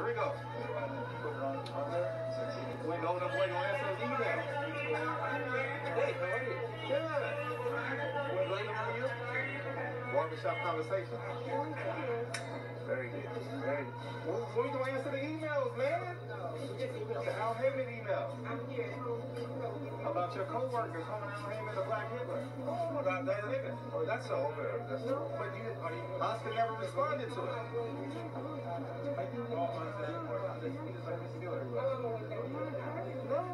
Here we go. We know the boy gonna answer his email. Hey, how are you? Good. We're waiting on you. Barbershop conversation. Very good. Very good. When you gonna answer the emails, man? The Al Haymon email. About your co-worker calling Al Haymon the Black Hitler. Oh, that nigga. Oh, that's over. That's no. But Oscar never responded to it. No,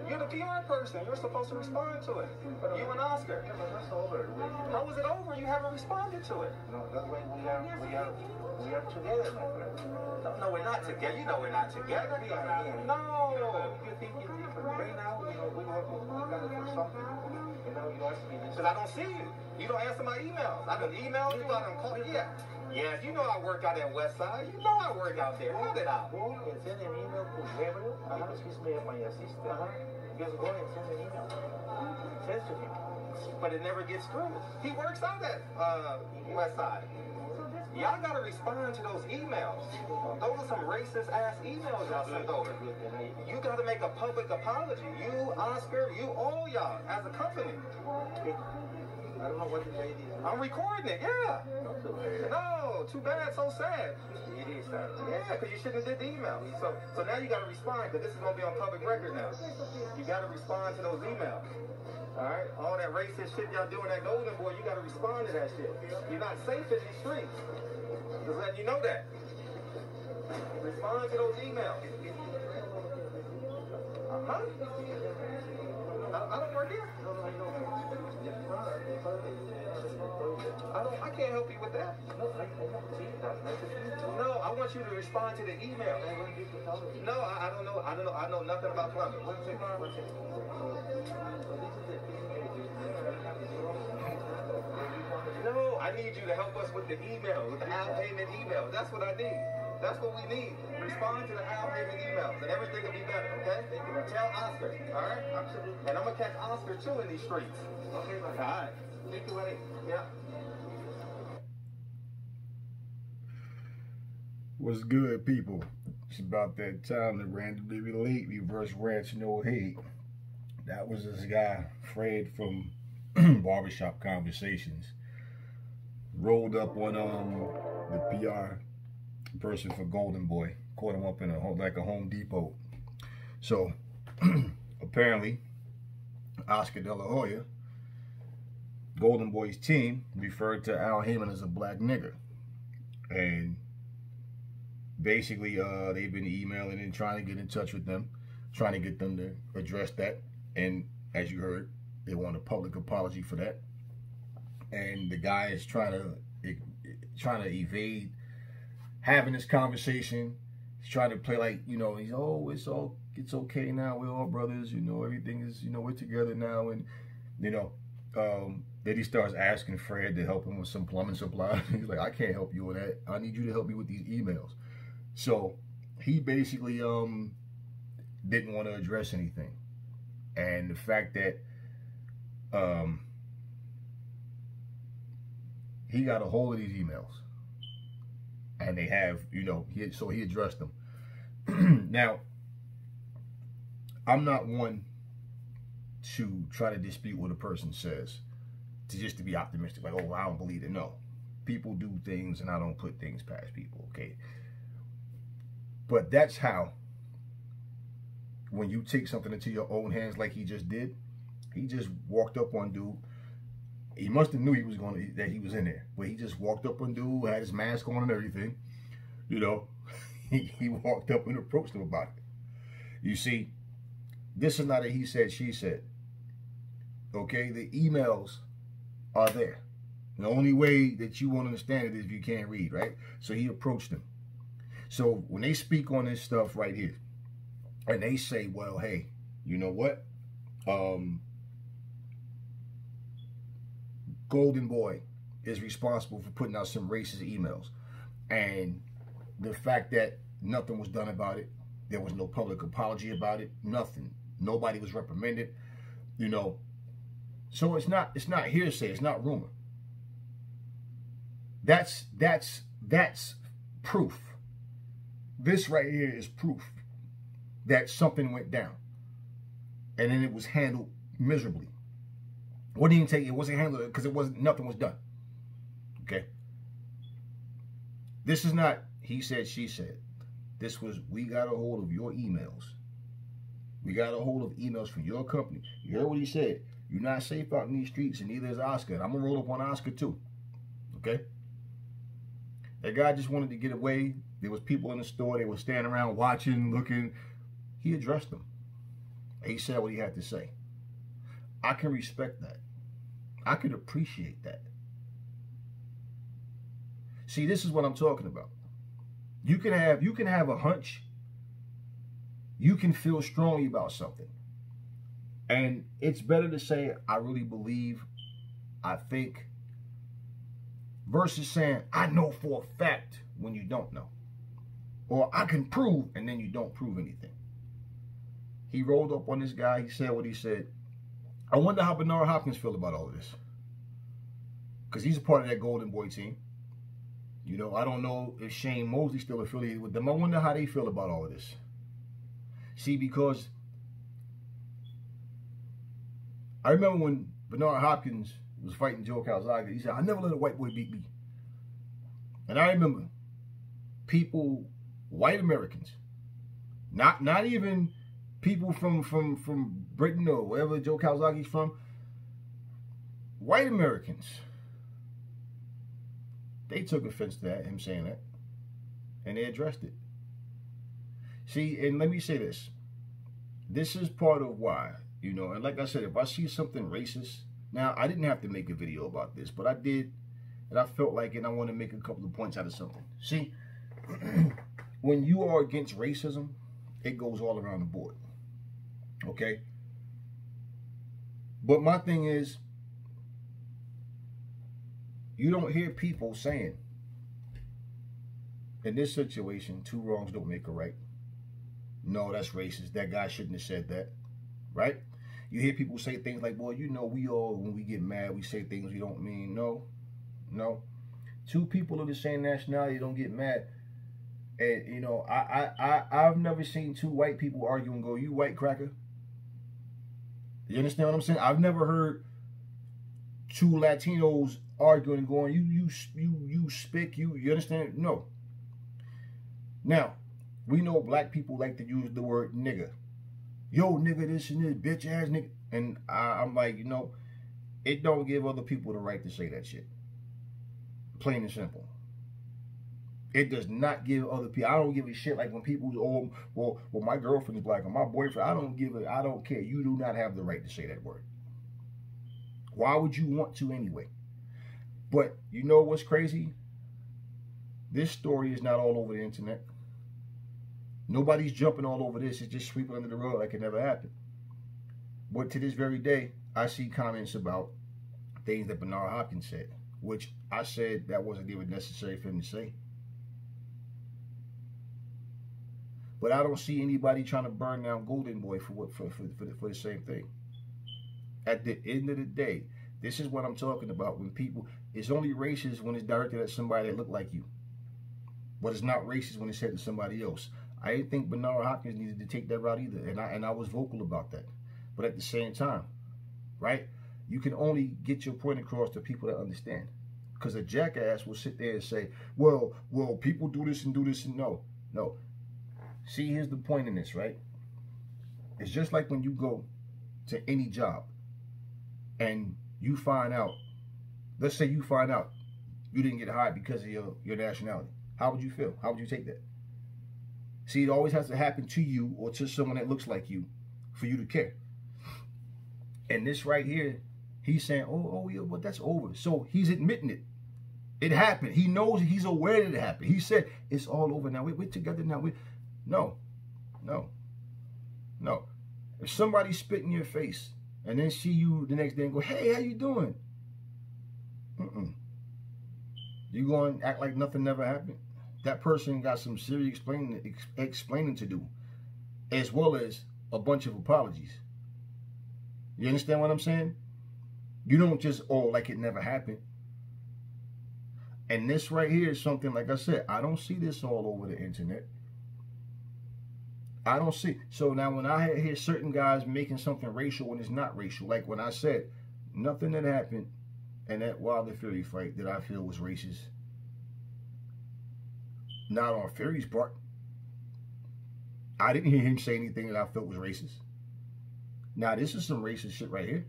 you're the PR person. You're supposed to respond to it. You and Oscar. Yeah, but that's over. How was it over? You haven't responded to it. No, that's when we are together, my friend. No, we're not together. You know we're not together. No. You think it's different. Right now, we have for something. You ask me this. Because I don't see you. You don't answer my emails. I done emailed you. I done called you. Yeah. Yes, you know I work out at West Side. You know I work out there. Cut it out. Go and send an email to Gabriel. He's my assistant. Just go and send an email. Send to him. But it never gets through. He works out at West Side. Y'all gotta respond to those emails. Those are some racist ass emails y'all sent over. You gotta make a public apology. You, Oscar, you, all y'all, as a company. I don't know what the lady is. I'm recording it, yeah. No, too bad, so sad. It is sad. Yeah, because you shouldn't have did the email. So now you gotta respond, because this is gonna be on public record now. You gotta respond to those emails. Alright? All that racist shit y'all doing at Goldenboy, you gotta respond to that shit. You're not safe in these streets. Just letting you know that. Respond to those emails. Uh-huh. I don't work here. I can't help you with that. No, I want you to respond to the email. No, I don't know. I know nothing about plumbing. No, I need you to help us with the email, with the Al Haymon email. That's what I need. That's what we need. Respond to the Al Haymon emails, and everything will be better, okay? Tell Oscar, all right? Absolutely. And I'm going to catch Oscar, too, in these streets. Okay, all right. Thank you, buddy. Yeah. What's good, people? It's about that time to randomly relate, reverse rants, no hate. That was this guy, Fred from Barbershop Conversations. Rolled up on the PR person for Goldenboy. Caught him up in a Home Depot. So apparently Oscar De La Hoya, Goldenboy's team, referred to Al Haymon as a black nigger. And basically they've been emailing and trying to get in touch with them, trying to get them to address that. And as you heard, they want a public apology for that. And the guy is trying to evade having this conversation. He's trying to play like, you know, he's, oh, it's okay now. We're all brothers, you know, everything is, you know, we're together now. And, you know, then he starts asking Fred to help him with some plumbing supply. He's like, I can't help you with that. I need you to help me with these emails. So he basically didn't want to address anything. And the fact that he got a hold of these emails, and they have, you know, so he addressed them. Now, I'm not one to try to dispute what a person says, to be optimistic, like, oh, I don't believe it. No, people do things, and I don't put things past people, okay? But that's how, when you take something into your own hands like he just did, he just walked up on dude. He must have knew that he was in there, but he just walked up on dude, had his mask on and everything. You know, he walked up and approached him about it. You see, this is not a he said, she said. Okay, the emails are there. The only way that you won't understand it is if you can't read, right? So he approached him. So when they speak on this stuff right here, and they say, well, hey, you know what? Goldenboy is responsible for putting out some racist emails. And the fact that nothing was done about it, there was no public apology about it, nothing. Nobody was reprimanded, you know. So it's not hearsay, it's not rumor. That's proof. This right here is proof that something went down. And then it was handled miserably. What didn't take it wasn't handled because nothing was done. Okay. This is not he said, she said. This was we got a hold of your emails. We got a hold of emails from your company. You heard what he said. You're not safe out in these streets, and neither is Oscar. And I'm gonna roll up on Oscar too. Okay? That guy just wanted to get away. There was people in the store. They were standing around watching, looking. He addressed them. He said what he had to say. I can respect that. I can appreciate that. See, this is what I'm talking about. You can have a hunch. You can feel strongly about something. And it's better to say, I really believe, I think, versus saying, I know for a fact when you don't know. Or I can prove, and then you don't prove anything. He rolled up on this guy. He said what he said. I wonder how Bernard Hopkins feel about all of this. Because he's a part of that Goldenboy team. You know, I don't know if Shane Mosley's still affiliated with them. I wonder how they feel about all of this. See, because I remember when Bernard Hopkins was fighting Joe Calzaghe, he said, I never let a white boy beat me. And I remember people, white Americans, not even people from Britain or wherever Joe Calzaghe's from, white Americans, they took offense to that, him saying that, and they addressed it. See, and let me say this. This is part of why, you know, and like I said, if I see something racist, now I didn't have to make a video about this, but I did, and I felt like it, and I want to make a couple of points out of something. See, when you are against racism, it goes all around the board. Okay? But my thing is, you don't hear people saying, in this situation, two wrongs don't make a right. No, that's racist. That guy shouldn't have said that. Right? You hear people say things like, well, you know, we all, when we get mad, we say things we don't mean. No. No. Two people of the same nationality don't get mad. And, you know, I've never seen two white people argue and go, you white cracker. You understand what I'm saying? I've never heard two Latinos arguing and going, you spick, you understand? No. Now, we know black people like to use the word nigga. Yo, nigga, this and this, bitch ass nigga. And I'm like, you know, it don't give other people the right to say that shit. Plain and simple. It does not give other people. I don't give a shit like when people, oh, well, my girlfriend is black or my boyfriend. I don't care. You do not have the right to say that word. Why would you want to anyway? But you know what's crazy? This story is not all over the internet. Nobody's jumping all over this. It's just sweeping under the rug like it never happened. But to this very day, I see comments about things that Bernard Hopkins said, which I said that wasn't even necessary for him to say. But I don't see anybody trying to burn down Goldenboy for the same thing. At the end of the day, this is what I'm talking about. When people, it's only racist when it's directed at somebody that look like you. But it's not racist when it's said to somebody else. I didn't think Bernard Hopkins needed to take that route either. And I was vocal about that. But at the same time, right? You can only get your point across to people that understand. Because a jackass will sit there and say, well, people do this and no. See, here's the point in this, right? It's just like when you go to any job and you find out, let's say you find out you didn't get hired because of your nationality. How would you feel? How would you take that? See, it always has to happen to you or to someone that looks like you for you to care. And this right here, he's saying, oh yeah, well, that's over. So he's admitting it. It happened. He knows, he's aware that it happened. He said, it's all over now. We're together now. No. If somebody spit in your face and then see you the next day and go, hey, how you doing? You going to act like nothing never happened? That person got some serious explaining to do, as well as a bunch of apologies. You understand what I'm saying? You don't just, like it never happened. And this right here is something, like I said, I don't see this all over the internet. I don't see. So now when I hear certain guys making something racial when it's not racial, like when I said nothing that happened in that Wilder Fury fight that I feel was racist. Not on Fury's part. I didn't hear him say anything that I felt was racist. Now this is some racist shit right here.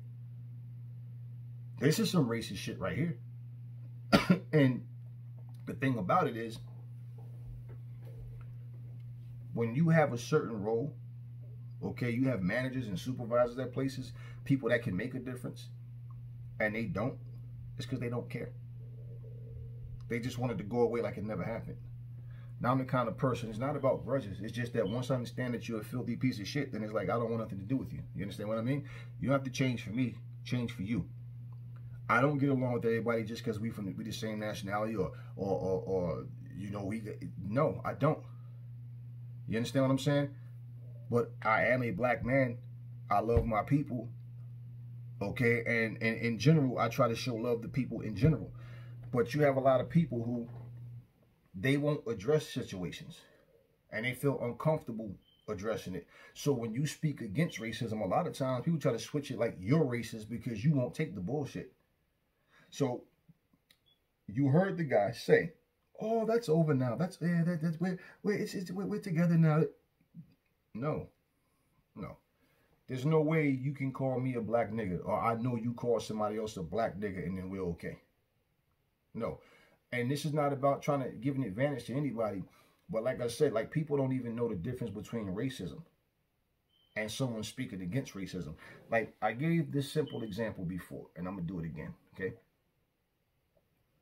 This is some racist shit right here. And the thing about it is, when you have a certain role, okay, you have managers and supervisors at places, people that can make a difference, and they don't, it's because they don't care. They just wanted to go away like it never happened. Now I'm the kind of person, it's not about grudges, it's just that once I understand that you're a filthy piece of shit, then it's like, I don't want nothing to do with you. You understand what I mean? You don't have to change for me, change for you. I don't get along with everybody just because we the same nationality or you know, no, I don't. You understand what I'm saying? But I am a black man. I love my people. Okay, and in general, I try to show love to people in general. But you have a lot of people who, they won't address situations. And they feel uncomfortable addressing it. So when you speak against racism, a lot of times people try to switch it like you're racist because you won't take the bullshit. So you heard the guy say, "Oh, that's over now. That's we're together now." No. There's no way you can call me a black nigga, or I know you call somebody else a black nigga, and then we're okay. No. And this is not about trying to give an advantage to anybody, but like I said, like people don't even know the difference between racism and someone speaking against racism. Like I gave this simple example before, and I'm gonna do it again. Okay.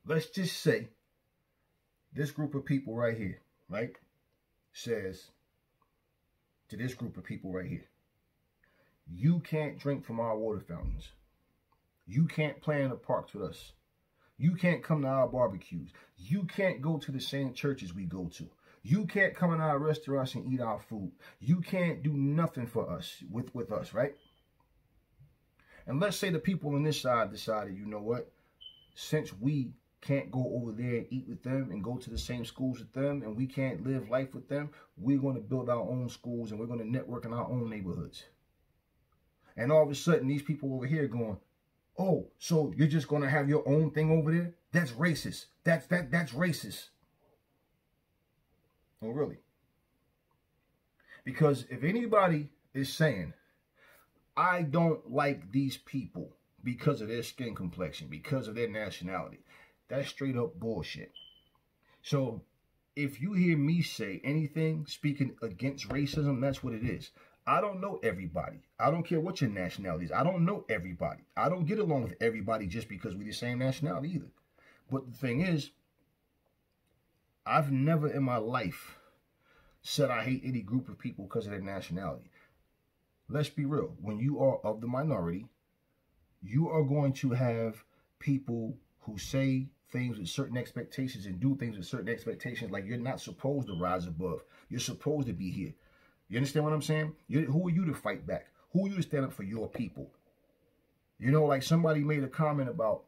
Let's just say this group of people right here, right, says to this group of people right here, you can't drink from our water fountains. You can't play in the parks with us. You can't come to our barbecues. You can't go to the same churches we go to. You can't come in our restaurants and eat our food. You can't do nothing for us, with us, right? And let's say the people on this side decided, you know what, since we can't go over there and eat with them and go to the same schools with them, and we can't live life with them, we're going to build our own schools and we're going to network in our own neighborhoods. And all of a sudden, these people over here going, "Oh, so you're just going to have your own thing over there? That's racist. That's racist." Oh, really? Because if anybody is saying, "I don't like these people because of their skin complexion, because of their nationality," that's straight up bullshit. So if you hear me say anything speaking against racism, that's what it is. I don't know everybody. I don't care what your nationality is. I don't know everybody. I don't get along with everybody just because we're the same nationality either. But the thing is, I've never in my life said I hate any group of people because of their nationality. Let's be real. When you are of the minority, you are going to have people who say things with certain expectations and do things with certain expectations, like you're not supposed to rise above. You're supposed to be here. You understand what I'm saying? Who are you to fight back? Who are you to stand up for your people? You know, like somebody made a comment about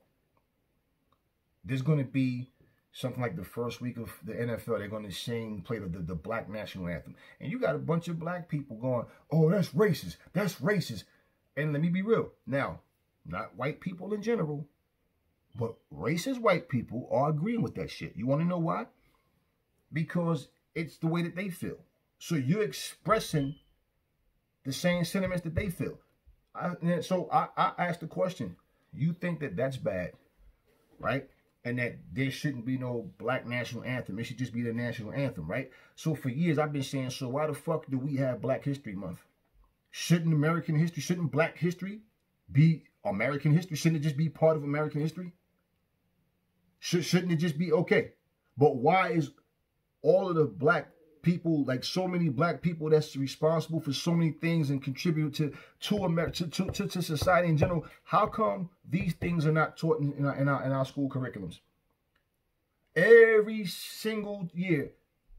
there's going to be something like the first week of the NFL, they're going to play the black national anthem. And you got a bunch of black people going, "Oh, that's racist. That's racist." And let me be real. Now, not white people in general, but racist white people are agreeing with that shit. You want to know why? Because it's the way that they feel. So you're expressing the same sentiments that they feel. So I asked the question, you think that that's bad, right? And that there shouldn't be no black national anthem. It should just be the national anthem, right? So for years I've been saying, so why the fuck do we have Black History Month? Shouldn't black history be American history? Shouldn't it just be part of American history? Shouldn't it just be okay? But why is all of the black people, like so many black people that's responsible for so many things and contribute to America, to society in general, how come these things are not taught in our school curriculums? Every single year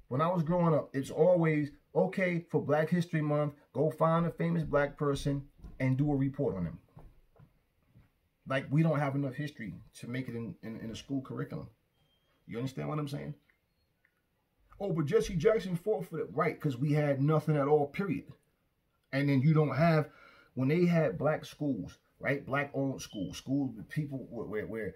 when I was growing up, it's always, okay, for Black History Month, go find a famous black person and do a report on them. Like, we don't have enough history to make it in a school curriculum. You understand what I'm saying? Oh, but Jesse Jackson forfeited. Right, because we had nothing at all, period. And then you don't have, when they had black schools, right? Black-owned schools with people where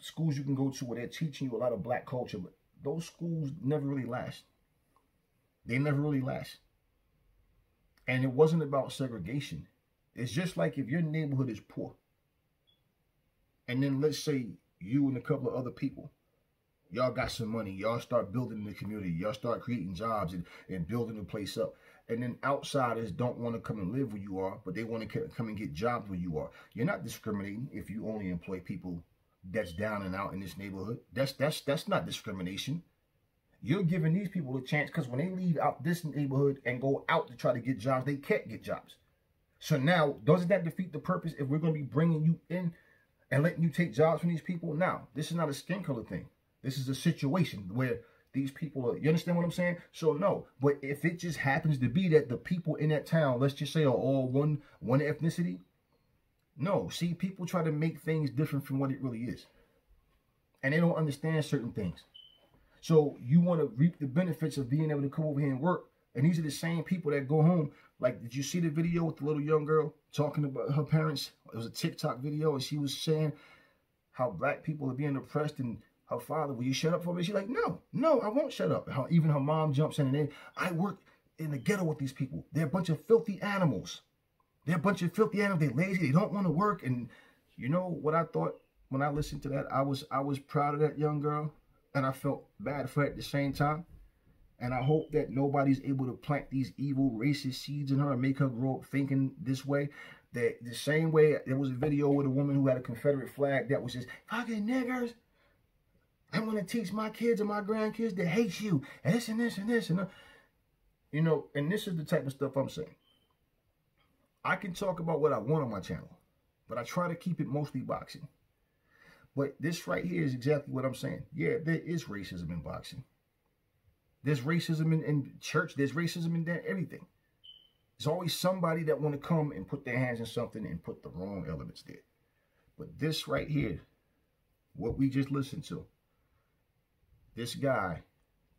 schools you can go to where they're teaching you a lot of black culture, but those schools never really last. They never really last. And it wasn't about segregation. It's just like if your neighborhood is poor, and then let's say you and a couple of other people, y'all got some money, y'all start building the community, y'all start creating jobs and building the place up. And then outsiders don't want to come and live where you are, but they want to come and get jobs where you are. You're not discriminating if you only employ people that's down and out in this neighborhood. That's not discrimination. You're giving these people a chance because when they leave out this neighborhood and go out to try to get jobs, they can't get jobs. So now, doesn't that defeat the purpose if we're going to be bringing you in and letting you take jobs from these people? Now, this is not a skin color thing. This is a situation where these people are, you understand what I'm saying? So no, but if it just happens to be that the people in that town, let's just say, are all one ethnicity, no. See, people try to make things different from what it really is. And they don't understand certain things. So you want to reap the benefits of being able to come over here and work. And these are the same people that go home. Like, did you see the video with the little young girl talking about her parents? It was a TikTok video, and she was saying how black people are being oppressed, and her father, will you shut up for me? She's like, no, I won't shut up. Even her mom jumps in, and then I work in the ghetto with these people. They're a bunch of filthy animals. They're lazy. They don't want to work. And you know what I thought when I listened to that? I was proud of that young girl, and I felt bad for her at the same time. And I hope that nobody's able to plant these evil racist seeds in her and make her grow up thinking this way. That the same way there was a video with a woman who had a Confederate flag that was just, fucking niggers, I'm going to teach my kids and my grandkids to hate you. And this and this and this. And you know, and this is the type of stuff I'm saying. I can talk about what I want on my channel, but I try to keep it mostly boxing. But this right here is exactly what I'm saying. Yeah, there is racism in boxing. There's racism in church. There's racism in everything. There's always somebody that want to come and put their hands in something and put the wrong elements there. But this right here, what we just listened to, this guy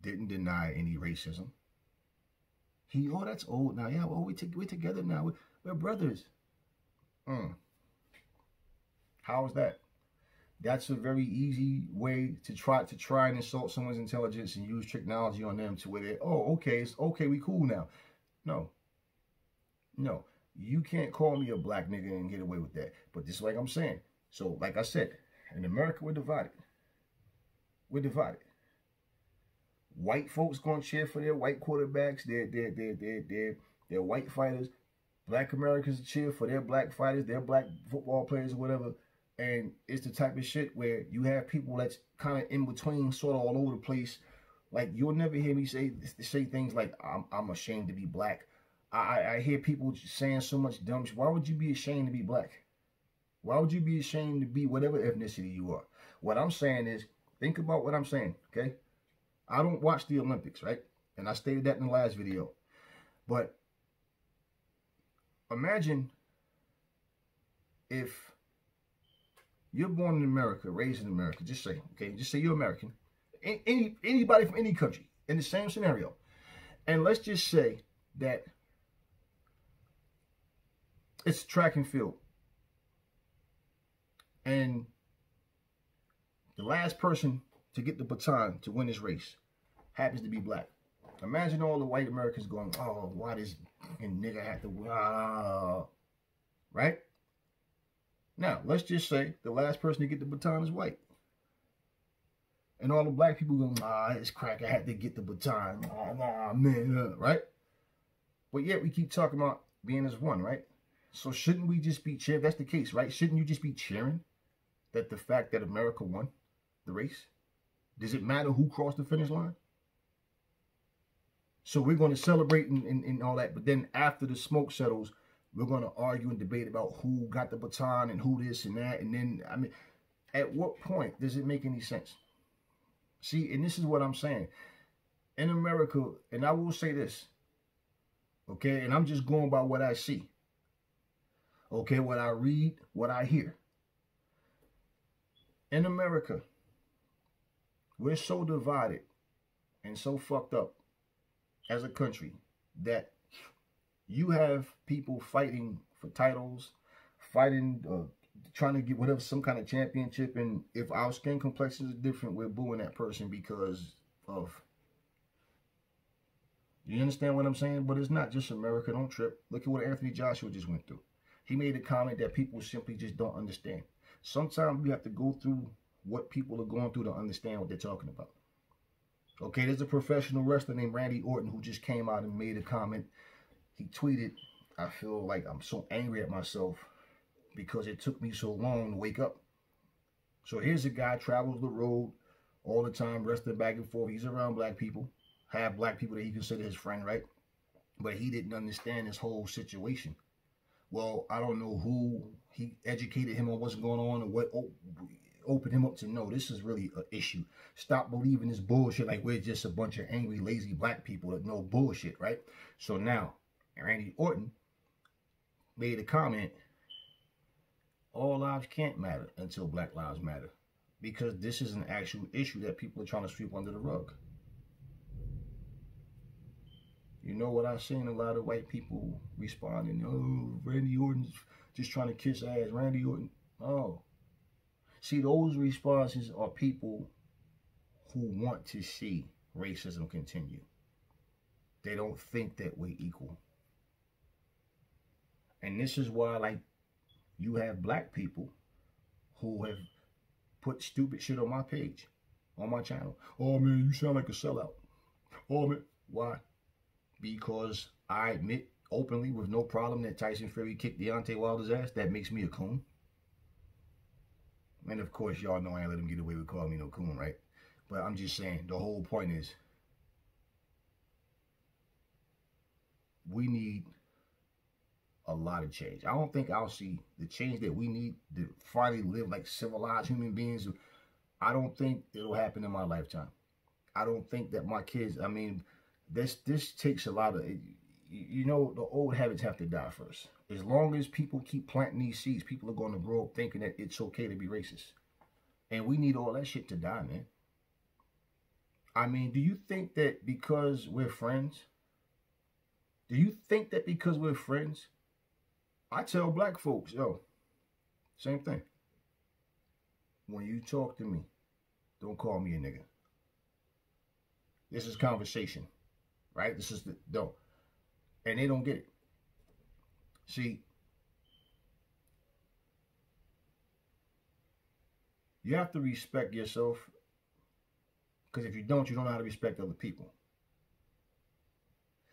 didn't deny any racism. Oh, that's old now. Yeah, well, we're together now. We're brothers. How is that? That's a very easy way to try and insult someone's intelligence and use technology on them to where they, oh, okay, it's okay, we cool now. No, you can't call me a black nigga and get away with that. But this is like I'm saying. So, like I said, in America, we're divided. We're divided. White folks gonna cheer for their white quarterbacks, their white fighters. Black Americans cheer for their black fighters, their black football players or whatever. And it's the type of shit where you have people that's kind of in between, sort of all over the place. Like, you'll never hear me say things like, I'm ashamed to be black. I hear people saying so much dumb shit. Why would you be ashamed to be black? Why would you be ashamed to be whatever ethnicity you are? What I'm saying is, think about what I'm saying, okay? I don't watch the Olympics, right? And I stated that in the last video. But imagine if you're born in America, raised in America, just say you're American. Anybody from any country in the same scenario. And let's just say that it's track and field. And the last person to get the baton to win this race happens to be black. Imagine all the white Americans going, oh, why this nigga have to win? Right? Now, let's just say the last person to get the baton is white. And all the black people go, this cracker had to get the baton. Man, right? But yet we keep talking about being as one, right? So shouldn't we just be cheering? That's the case, right? Shouldn't you just be cheering that the fact that America won the race? Does it matter who crossed the finish line? So we're going to celebrate and all that. But then after the smoke settles, we're going to argue and debate about who got the baton and who this and that. And then, I mean, at what point does it make any sense? See, and this is what I'm saying. In America, and I will say this, okay, and I'm just going by what I see. Okay, what I read, what I hear. In America, we're so divided and so fucked up as a country that you have people fighting for titles, fighting, trying to get whatever, some kind of championship, and if our skin complexions are different, we're booing that person because of. You understand what I'm saying? But it's not just America. Don't trip. Look at what Anthony Joshua just went through. He made a comment that people simply just don't understand. Sometimes we have to go through what people are going through to understand what they're talking about. Okay, there's a professional wrestler named Randy Orton who just came out and made a comment. He tweeted, I feel like I'm so angry at myself because it took me so long to wake up. So here's a guy, travels the road all the time, wrestling back and forth. He's around black people, have black people that he considers his friend, right? But he didn't understand this whole situation. Well, I don't know who he educated him on what's going on or what opened him up to know this is really an issue. Stop believing this bullshit like we're just a bunch of angry, lazy black people that know bullshit, right? So now, Randy Orton made a comment, all lives can't matter until Black Lives Matter, because this is an actual issue that people are trying to sweep under the rug. You know what I've seen a lot of white people responding, oh, Randy Orton's just trying to kiss ass. Randy Orton, oh. See, those responses are people who want to see racism continue. They don't think that we're equal. And this is why, like, you have black people who have put stupid shit on my page, on my channel. Oh, man, you sound like a sellout. Oh, man, why? Because I admit openly with no problem that Tyson Fury kicked Deontay Wilder's ass. That makes me a coon. And of course, y'all know I ain't let him get away with calling me no coon, right? But I'm just saying, the whole point is, we need a lot of change. I don't think I'll see the change that we need to finally live like civilized human beings. I don't think it'll happen in my lifetime. I don't think that my kids, I mean, this takes a lot of, you know, the old habits have to die first. As long as people keep planting these seeds, people are going to grow up thinking that it's okay to be racist. And we need all that shit to die, man. I mean, do you think that because we're friends, I tell black folks, yo, same thing. When you talk to me, don't call me a nigga. This is conversation, right? This is the, don't. And they don't get it. See, you have to respect yourself, because if you don't know how to respect other people.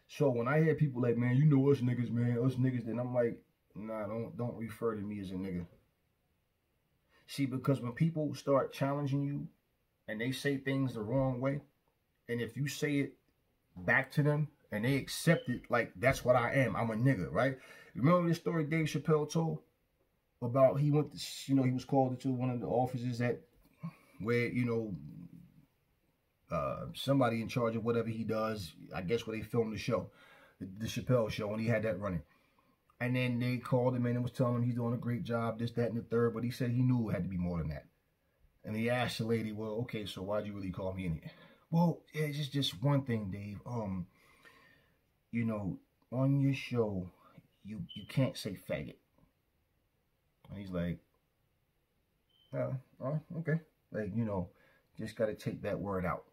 So when I hear people like, man, you know us niggas, then I'm like, nah, don't refer to me as a nigga. See, because when people start challenging you and they say things the wrong way, and if you say it back to them and they accept it like that's what I am, I'm a nigga, right? Remember this story Dave Chappelle told about he went to, you know, he was called into one of the offices where, you know, somebody in charge of whatever he does, I guess where they filmed the show, the Chappelle show, when he had that running. And then they called him in and was telling him he's doing a great job, this, that, and the third. But he said he knew it had to be more than that. And he asked the lady, well, okay, so why'd you really call me in here? Well, it's just one thing, Dave. You know, on your show, you can't say faggot. And he's like, oh, okay. Like, you know, just got to take that word out.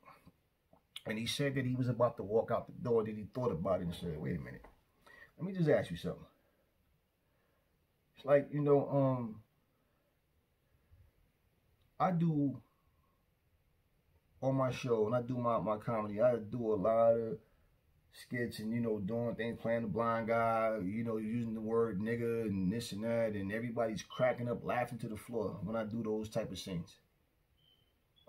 And he said that he was about to walk out the door, that he thought about it and said, wait a minute. Let me just ask you something. It's like, you know, I do on my show, and I do my comedy, I do a lot of skits and, you know, doing things, playing the blind guy, you know, using the word nigga and this and that, and everybody's cracking up, laughing to the floor when I do those type of scenes.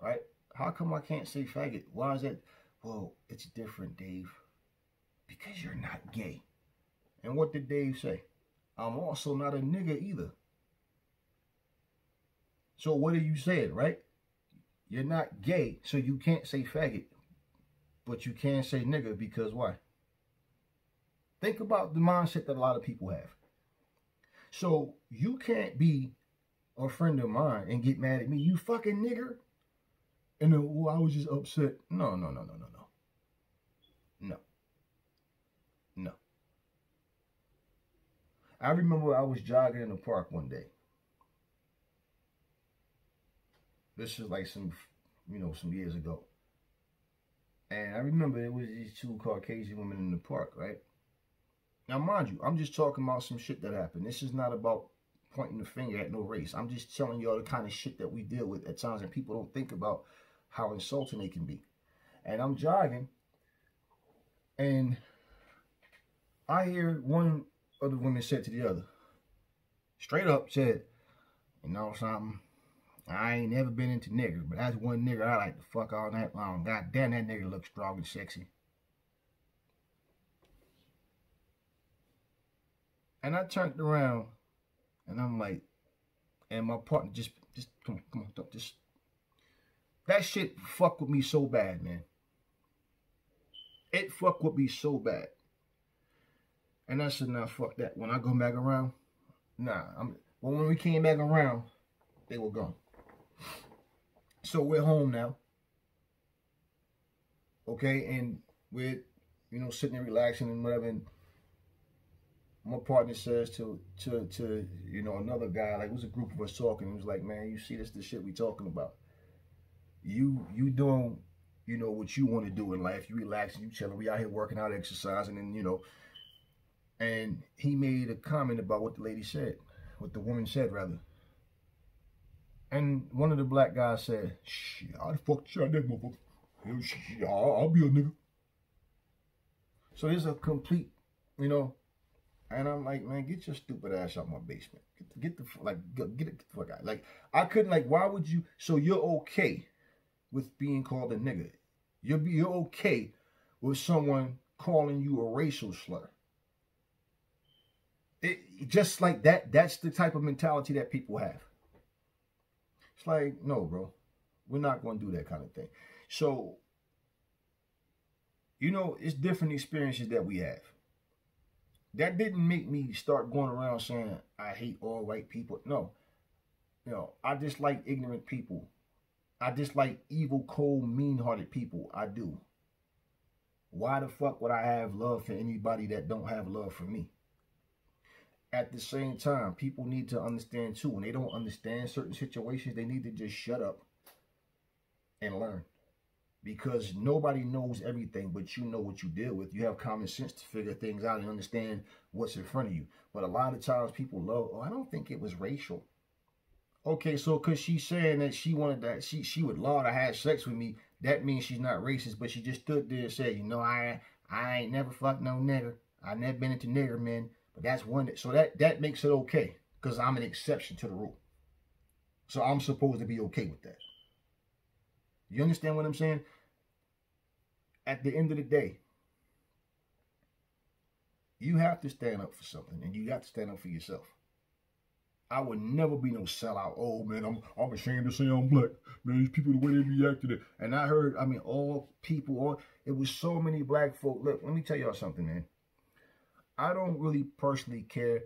Right? How come I can't say faggot? Why is that? Well, it's different, Dave, because you're not gay. And what did Dave say? I'm also not a nigga either. So what are you saying, right? You're not gay, so you can't say faggot. But you can say nigga because why? Think about the mindset that a lot of people have. So you can't be a friend of mine and get mad at me. You fucking nigger. And then, well, I was just upset. No. No. No. I remember I was jogging in the park one day. This is like some years ago. And I remember it was these two Caucasian women in the park, right? Now, mind you, I'm just talking about some shit that happened. This is not about pointing the finger at no race. I'm just telling y'all the kind of shit that we deal with at times, and people don't think about how insulting they can be. And I'm jogging, and I hear one of the women said to the other, straight up said, you know something, I ain't never been into niggers, but that's one nigger I like to fuck all night long. God damn, that nigger looks strong and sexy. And I turned around, and I'm like, and my partner just come on, just, that shit fucked with me so bad, man. It fucked with me so bad. And I said, nah, fuck that. When I go back around, nah. But when we came back around, they were gone. So we're home now. Okay, and we're, sitting and relaxing and whatever, and my partner says to another guy, like, it was a group of us talking, he was like, man, you see, this the shit we talking about. You doing, what you want to do in life. You relaxing, you chilling, we out here working out, exercising, and, and he made a comment about what the lady said, what the woman said, rather. And one of the black guys said, shit, I'd fuck shit out that motherfucker. I'll be a nigga. So there's a complete, and I'm like, man, get your stupid ass out my basement. Get the fuck out. Like, I couldn't, like, why would you, so you're okay with being called a nigga. You're okay with someone calling you a racial slur. It just like that, that's the type of mentality that people have. It's like, no, bro, we're not going to do that kind of thing. So, it's different experiences that we have. That didn't make me start going around saying, I hate all white people. No. I dislike ignorant people. I dislike evil, cold, mean-hearted people. I do. Why the fuck would I have love for anybody that don't have love for me? At the same time, people need to understand too. When they don't understand certain situations, they need to just shut up and learn. Because nobody knows everything, but you know what you deal with. You have common sense to figure things out and understand what's in front of you. But a lot of times people love, I don't think it was racial. Okay, so because she's saying that she wanted that, she would love to have sex with me, that means she's not racist, but she just stood there and said, I ain't never fucked no nigger. I never been into nigger men. But that's one, so that makes it okay, because I'm an exception to the rule. So I'm supposed to be okay with that. You understand what I'm saying? At the end of the day, you have to stand up for something, and you got to stand up for yourself. I would never be no sellout. Oh man, I'm ashamed to say I'm black. Man, these people, the way they reacted it. And I heard, all people, it was so many black folk. Look, let me tell y'all something, man. I don't really personally care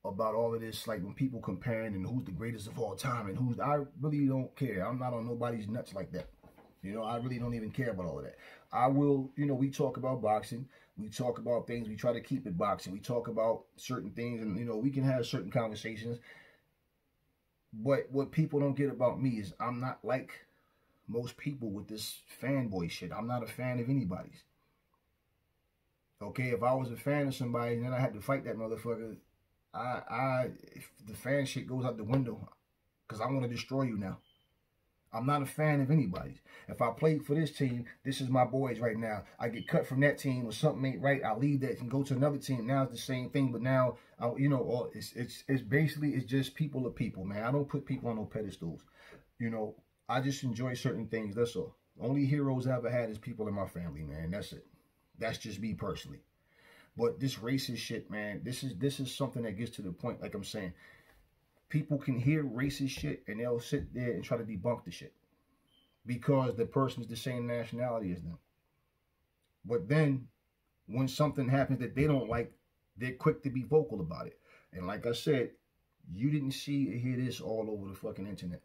about all of this, like when people comparing and who's the greatest of all time and I really don't care. I'm not on nobody's nuts like that. I really don't even care about all of that. I will, we talk about boxing. We talk about things. We try to keep it boxing. We talk about certain things, and, we can have certain conversations. But what people don't get about me is I'm not like most people with this fanboy shit. I'm not a fan of anybody's. Okay, if I was a fan of somebody and then I had to fight that motherfucker, if the fan shit goes out the window, because I want to destroy you now. I'm not a fan of anybody's. If I played for this team, this is my boys right now. I get cut from that team or something ain't right, I leave that and go to another team. Now it's the same thing, but now, it's basically, it's just people are people, man. I don't put people on no pedestals. I just enjoy certain things, that's all. Only heroes I ever had is people in my family, man. That's it. That's just me personally. But this racist shit, man, this is something that gets to the point, like I'm saying. People can hear racist shit and they'll sit there and try to debunk the shit. Because the person's the same nationality as them. But then, when something happens that they don't like, they're quick to be vocal about it. And like I said, you didn't see or hear this all over the fucking internet.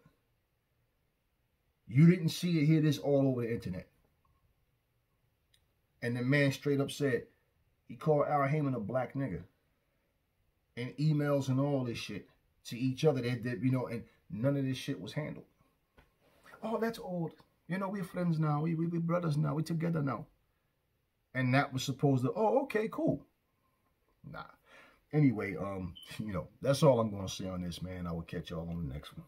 You didn't see or hear this all over the internet. And the man straight up said, he called Al Haymon a black nigga. And emails and all this shit to each other. They did, you know, and none of this shit was handled. Oh, that's old. You know, we're friends now. We're brothers now. We're together now. And that was supposed to, oh, okay, cool. Nah. Anyway, you know, that's all I'm going to say on this, man. I will catch y'all on the next one.